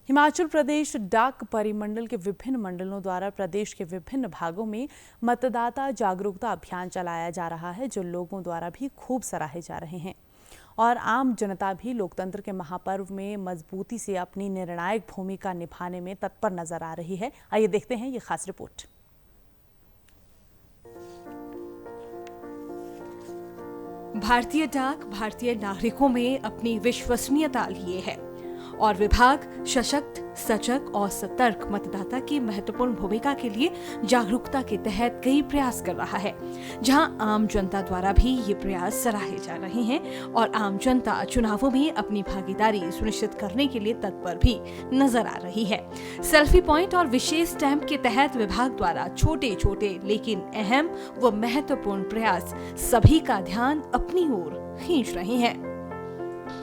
हिमाचल प्रदेश डाक परिमंडल के विभिन्न मंडलों द्वारा प्रदेश के विभिन्न भागों में मतदाता जागरूकता अभियान चलाया जा रहा है, जो लोगों द्वारा भी खूब सराहे जा रहे हैं और आम जनता भी लोकतंत्र के महापर्व में मजबूती से अपनी निर्णायक भूमिका निभाने में तत्पर नजर आ रही है। आइए देखते हैं ये खास रिपोर्ट। भारतीय डाक भारतीय नागरिकों में अपनी विश्वसनीयता लिए है और विभाग सशक्त, सजग और सतर्क मतदाता की महत्वपूर्ण भूमिका के लिए जागरूकता के तहत कई प्रयास कर रहा है, जहां आम जनता द्वारा भी ये प्रयास सराहे जा रहे हैं और आम जनता चुनावों में अपनी भागीदारी सुनिश्चित करने के लिए तत्पर भी नजर आ रही है। सेल्फी पॉइंट और विशेष स्टैंप के तहत विभाग द्वारा छोटे छोटे लेकिन अहम व महत्वपूर्ण प्रयास सभी का ध्यान अपनी ओर खींच रहे हैं।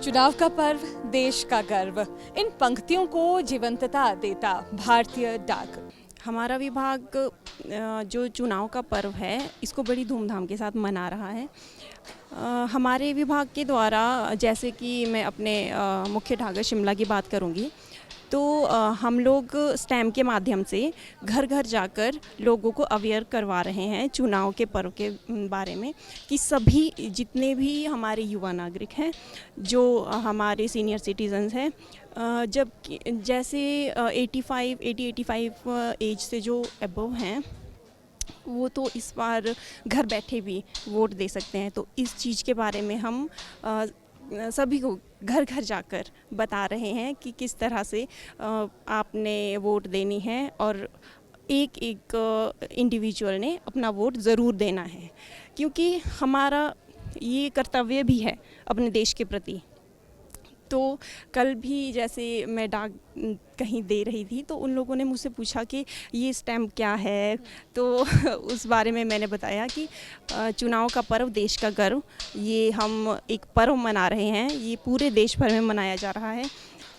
चुनाव का पर्व, देश का गर्व, इन पंक्तियों को जीवंतता देता भारतीय डाक। हमारा विभाग जो चुनाव का पर्व है इसको बड़ी धूमधाम के साथ मना रहा है। हमारे विभाग के द्वारा, जैसे कि मैं अपने मुख्य ढाका शिमला की बात करूंगी, तो हम लोग स्टैम्प के माध्यम से घर घर जाकर लोगों को अवेयर करवा रहे हैं चुनाव के पर्व के बारे में, कि सभी जितने भी हमारे युवा नागरिक हैं, जो हमारे सीनियर सिटीजन्स हैं, जब जैसे 85 एज से जो अबव हैं, वो तो इस बार घर बैठे भी वोट दे सकते हैं। तो इस चीज़ के बारे में हम सभी को घर घर जाकर बता रहे हैं कि किस तरह से आपने वोट देनी है और एक एक इंडिविजुअल ने अपना वोट ज़रूर देना है, क्योंकि हमारा ये कर्तव्य भी है अपने देश के प्रति। तो कल भी जैसे मैं डाक कहीं दे रही थी तो उन लोगों ने मुझसे पूछा कि ये स्टैम्प क्या है, तो उस बारे में मैंने बताया कि चुनाव का पर्व, देश का गर्व, ये हम एक पर्व मना रहे हैं, ये पूरे देश भर में मनाया जा रहा है।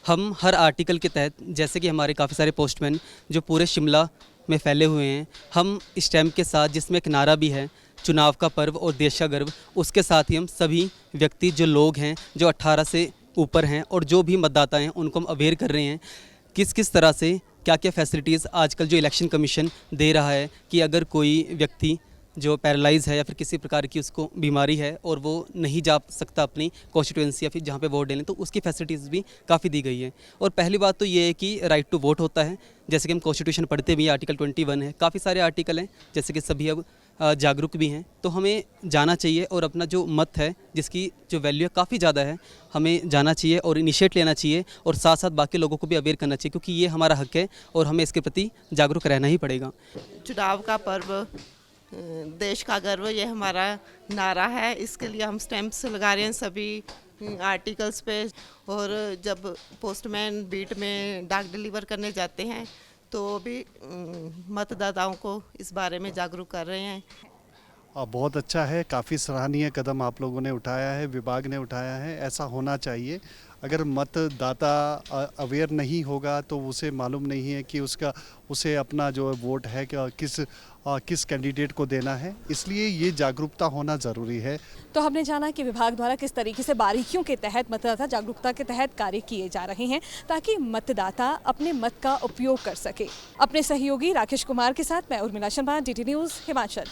हम हर आर्टिकल के तहत, जैसे कि हमारे काफ़ी सारे पोस्टमैन जो पूरे शिमला में फैले हुए हैं, हम स्टैम्प के साथ, जिसमें एक नारा भी है, चुनाव का पर्व और देश का गर्व, उसके साथ ही हम सभी व्यक्ति, जो लोग हैं जो 18 से ऊपर हैं और जो भी मतदाता हैं, उनको हम अवेयर कर रहे हैं किस किस तरह से क्या क्या फैसिलिटीज़ आजकल जो इलेक्शन कमीशन दे रहा है, कि अगर कोई व्यक्ति जो पैरालाइज है या फिर किसी प्रकार की उसको बीमारी है और वो नहीं जा सकता अपनी कॉन्स्टिट्यूएंसी या फिर जहाँ पे वोट देने, तो उसकी फैसिलिटीज़ भी काफ़ी दी गई है। और पहली बात तो ये है कि राइट टू वोट होता है, जैसे कि हम कॉन्स्टिट्यूशन पढ़ते भी हैं, आर्टिकल 21 है, काफ़ी सारे आर्टिकल हैं, जैसे कि सभी अब जागरूक भी हैं। तो हमें जाना चाहिए और अपना जो मत है, जिसकी जो वैल्यू है काफ़ी ज़्यादा है, हमें जाना चाहिए और इनिशिएट लेना चाहिए और साथ साथ बाकी लोगों को भी अवेयर करना चाहिए, क्योंकि ये हमारा हक है और हमें इसके प्रति जागरूक रहना ही पड़ेगा। चुनाव का पर्व, देश का गर्व, ये हमारा नारा है। इसके लिए हम स्टैंप्स लगा रहे हैं सभी आर्टिकल्स पे, और जब पोस्टमैन बीट में डाक डिलीवर करने जाते हैं तो भी मतदाताओं को इस बारे में जागरूक कर रहे हैं। बहुत अच्छा है, काफ़ी सराहनीय कदम आप लोगों ने उठाया है, विभाग ने उठाया है। ऐसा होना चाहिए। अगर मतदाता अवेयर नहीं होगा तो उसे मालूम नहीं है कि उसे अपना जो वोट है किस कैंडिडेट को देना है, इसलिए ये जागरूकता होना ज़रूरी है। तो हमने जाना कि विभाग द्वारा किस तरीके से बारीकियों के तहत मतदाता जागरूकता के तहत कार्य किए जा रहे हैं, ताकि मतदाता अपने मत का उपयोग कर सके। अपने सहयोगी राकेश कुमार के साथ मैं उर्मिला शर्मा, DT न्यूज़, हिमाचल।